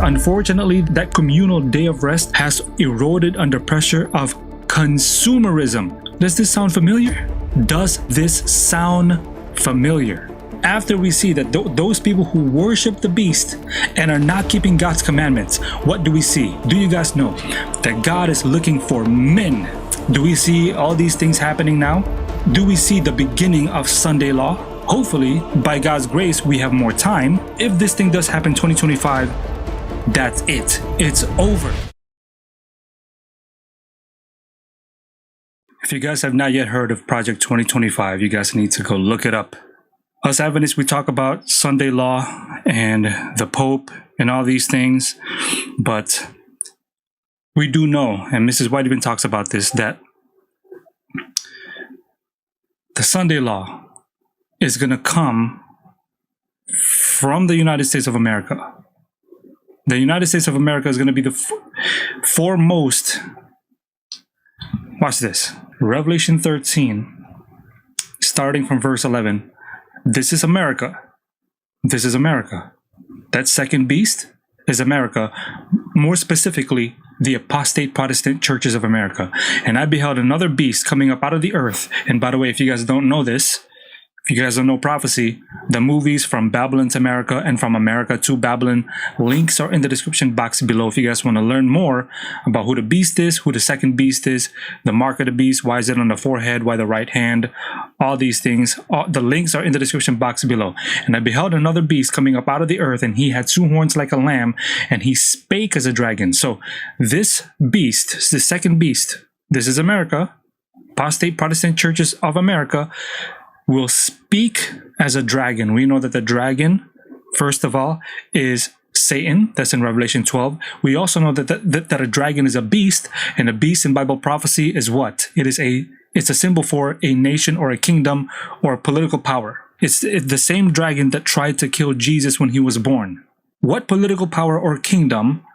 unfortunately, that communal day of rest has eroded under pressure of consumerism. Does this sound familiar? Does this sound familiar? After we see that those people who worship the beast and are not keeping God's commandments, what do we see? Do you guys know that God is looking for men? Do we see all these things happening now? Do we see the beginning of Sunday law? Hopefully, by God's grace, we have more time. If this thing does happen 2025, that's it. It's over. If you guys have not yet heard of Project 2025, you guys need to go look it up. Us Adventists, we talk about Sunday law and the Pope and all these things, but we do know, and Mrs. White even talks about this, that the Sunday law is going to come from the United States of America. The United States of America is going to be the foremost. Watch this. Revelation 13, starting from verse 11. This is America. This is America. That second beast is America. More specifically, the apostate Protestant churches of America. And I beheld another beast coming up out of the earth. And by the way, if you guys don't know this, if you guys don't know prophecy, the movies From Babylon to America and From America to Babylon, links are in the description box below if you guys want to learn more about who the beast is, who the second beast is, the mark of the beast, why is it on the forehead, why the right hand, all these things. The links are in the description box below. And I beheld another beast coming up out of the earth, and he had two horns like a lamb, and he spake as a dragon. So this beast, the second beast, this is America, apostate Protestant churches of America, will speak as a dragon. We know that the dragon, first of all, is Satan. That's in Revelation 12. We also know that a dragon is a beast, and a beast in Bible prophecy is what? It's a symbol for a nation or a kingdom or political power. It's the same dragon that tried to kill Jesus when he was born. What political power or kingdom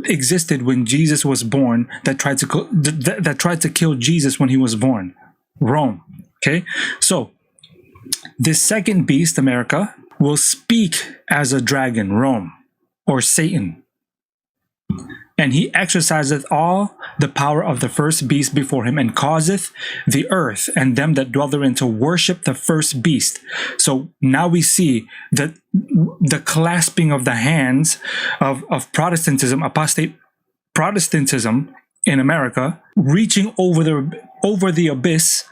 existed when Jesus was born that tried to kill Jesus when he was born? Rome. Okay, so this second beast, America, will speak as a dragon, Rome, or Satan. And he exerciseth all the power of the first beast before him, and causeth the earth and them that dwell therein to worship the first beast. So now we see that the clasping of the hands of Protestantism, apostate Protestantism in America, reaching over the abyss,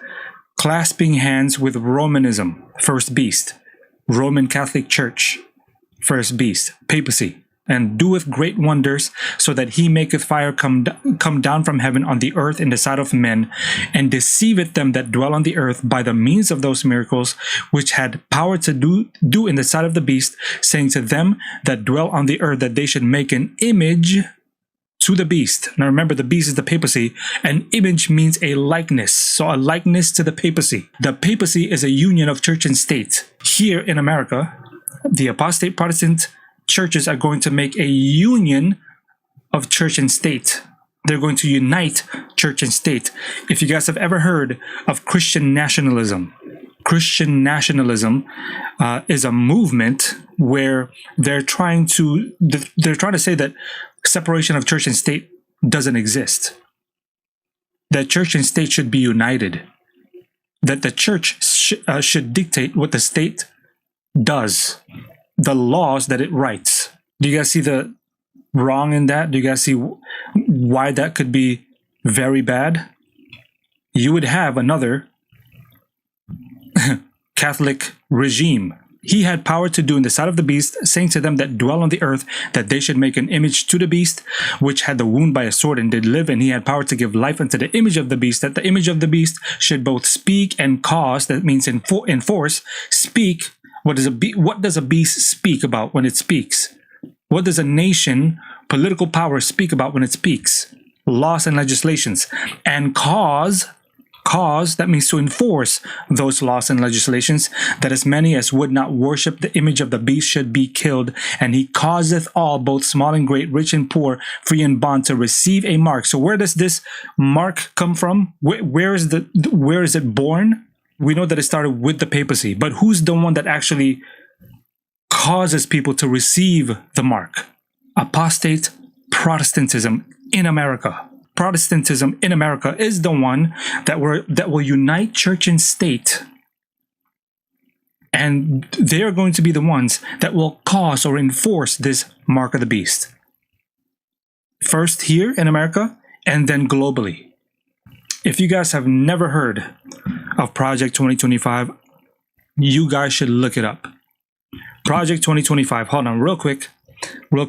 clasping hands with Romanism, first beast, Roman Catholic Church, first beast, papacy, and doeth great wonders, so that he maketh fire come down from heaven on the earth in the sight of men, and deceiveth them that dwell on the earth by the means of those miracles which had power to do in the sight of the beast, saying to them that dwell on the earth that they should make an image to the beast. Now remember, the beast is the papacy. An image means a likeness. So a likeness to the papacy. The papacy is a union of church and state. Here in America, the apostate Protestant churches are going to make a union of church and state. They're going to unite church and state. If you guys have ever heard of Christian nationalism, Christian nationalism is a movement where they're trying to say that separation of church and state doesn't exist. That church and state should be united. That the church should dictate what the state does, the laws that it writes. Do you guys see the wrong in that? Do you guys see why that could be very bad? You would have another Catholic regime. He had power to do in the sight of the beast, saying to them that dwell on the earth that they should make an image to the beast, which had the wound by a sword and did live, and he had power to give life unto the image of the beast, that the image of the beast should both speak and cause. That means enforce. Speak. What does a beast speak about when it speaks? What does a nation, political power, speak about when it speaks? Laws and legislations. And cause, that means to enforce those laws and legislations, that as many as would not worship the image of the beast should be killed. And he causeth all, both small and great, rich and poor, free and bond, to receive a mark. So where does this mark come from? Where is it born? We know that it started with the papacy, but who's the one that actually causes people to receive the mark? apostate Protestantism in America. Protestantism in America is the one that will unite church and state. And they are going to be the ones that will cause or enforce this mark of the beast. First here in America, and then globally. If you guys have never heard of Project 2025, you guys should look it up. Project 2025. Hold on, real quick. We're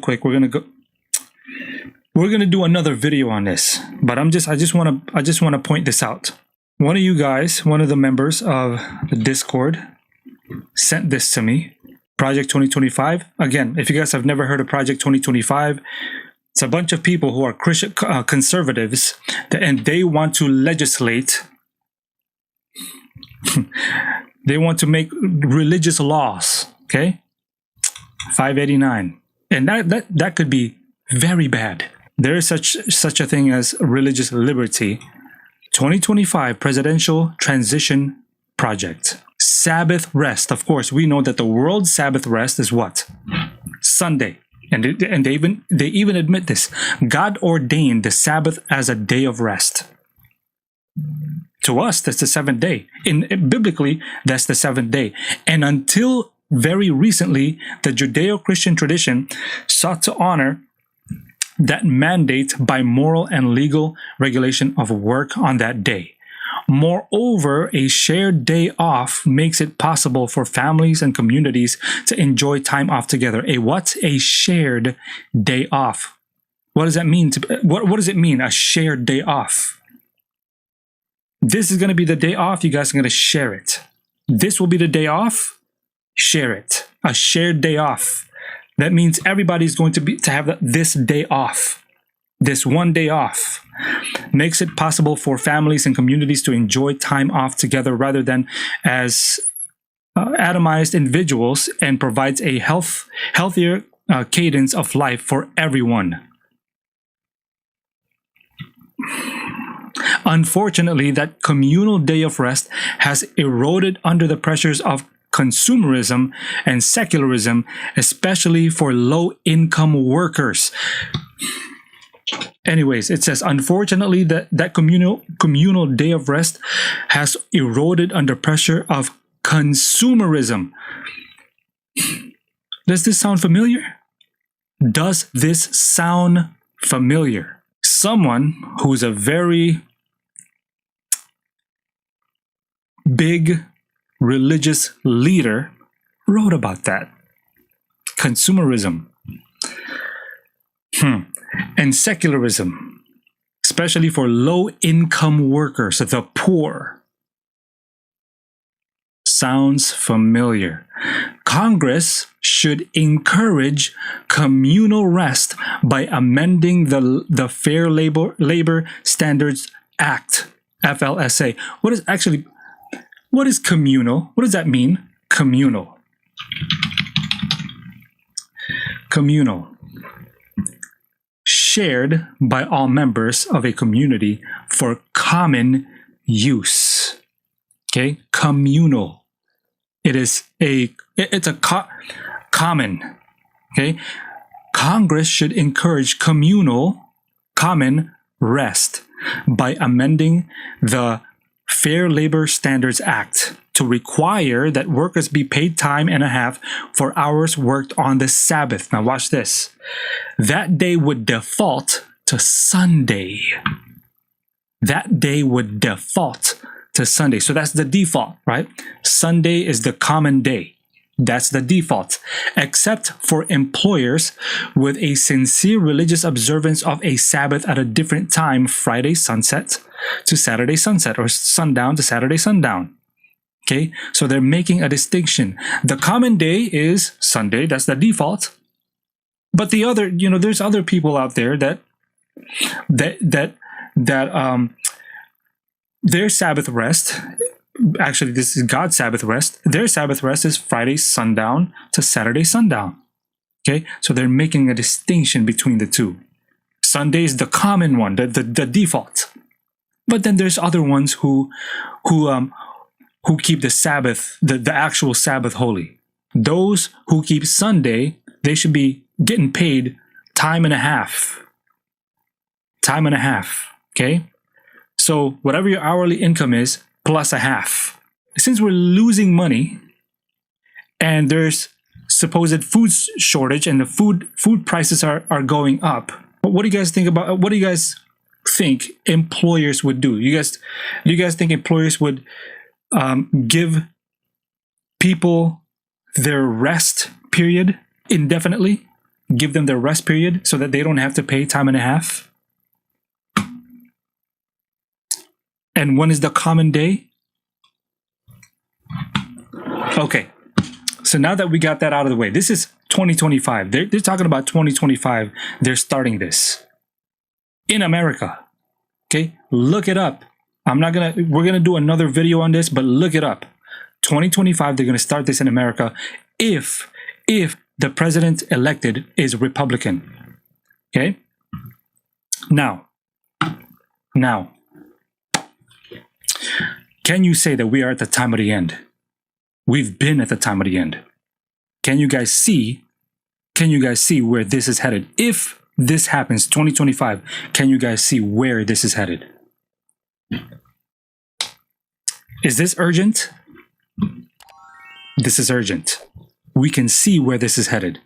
gonna do another video on this, but I just want to point this out. One of you guys, one of the members of the Discord, sent this to me. Project 2025. Again, if you guys have never heard of Project 2025, it's a bunch of people who are Christian conservatives, and they want to legislate. They want to make religious laws. Okay, 589, and that could be very bad. There is such a thing as religious liberty. 2025 Presidential Transition Project. Sabbath rest. Of course, we know that the world Sabbath rest is what? Sunday. And they even admit this. God ordained the Sabbath as a day of rest. To us, that's the seventh day. Biblically, that's the seventh day. And until very recently, the Judeo-Christian tradition sought to honor that mandate by moral and legal regulation of work on that day. Moreover, a shared day off makes it possible for families and communities to enjoy time off together. A what? A shared day off. What does that mean? What does it mean, a shared day off? This is going to be the day off. You guys are going to share it. This will be the day off. Share it. A shared day off. That means everybody's going to have this day off. This one day off makes it possible for families and communities to enjoy time off together rather than as atomized individuals, and provides a healthier cadence of life for everyone. Unfortunately, that communal day of rest has eroded under the pressures of consumerism and secularism, especially for low-income workers. Anyways, it says, unfortunately, that communal day of rest has eroded under pressure of consumerism. Does this sound familiar? Does this sound familiar? Someone who's a very big religious leader wrote about that. Consumerism. And secularism, especially for low-income workers, the poor. Sounds familiar. Congress should encourage communal rest by amending the Fair Labor Standards Act, FLSA. What is communal? What does that mean? Communal. Communal. Shared by all members of a community for common use. Okay, communal. It's common. Okay, Congress should encourage common rest by amending the Fair Labor Standards Act to require that workers be paid time and a half for hours worked on the Sabbath. Now watch this. That day would default to Sunday. That day would default to Sunday. So that's the default, right? Sunday is the common day. That's the default, except for employers with a sincere religious observance of a Sabbath at a different time, Friday sunset to Saturday sunset, or sundown to Saturday sundown. Okay, so they're making a distinction. The common day is Sunday, that's the default. But the other, there's other people out there that their Sabbath rest, actually this is God's Sabbath rest, their Sabbath rest is Friday sundown to Saturday sundown. Okay, so they're making a distinction between the two. Sunday is the common one, the default. But then there's other ones who keep the Sabbath, the actual Sabbath holy. Those who keep Sunday, they should be getting paid time and a half. Time and a half. Okay? So whatever your hourly income is, plus a half. Since we're losing money and there's supposed food shortage and the food prices are going up, what do you guys think about, what do you guys think employers would do? Do you guys think employers would give people their rest period indefinitely? Give them their rest period so that they don't have to pay time and a half? And when is the common day? Okay, so now that we got that out of the way, this is 2025. They're talking about 2025. They're starting this in America. Okay, look it up. We're gonna do another video on this, but look it up. 2025, they're gonna start this in America if the president elected is Republican. Okay? Now, can you say that we are at the time of the end? We've been at the time of the end. Can you guys see where this is headed? If this happens, 2025, can you guys see where this is headed? Is this urgent? This is urgent. We can see where this is headed.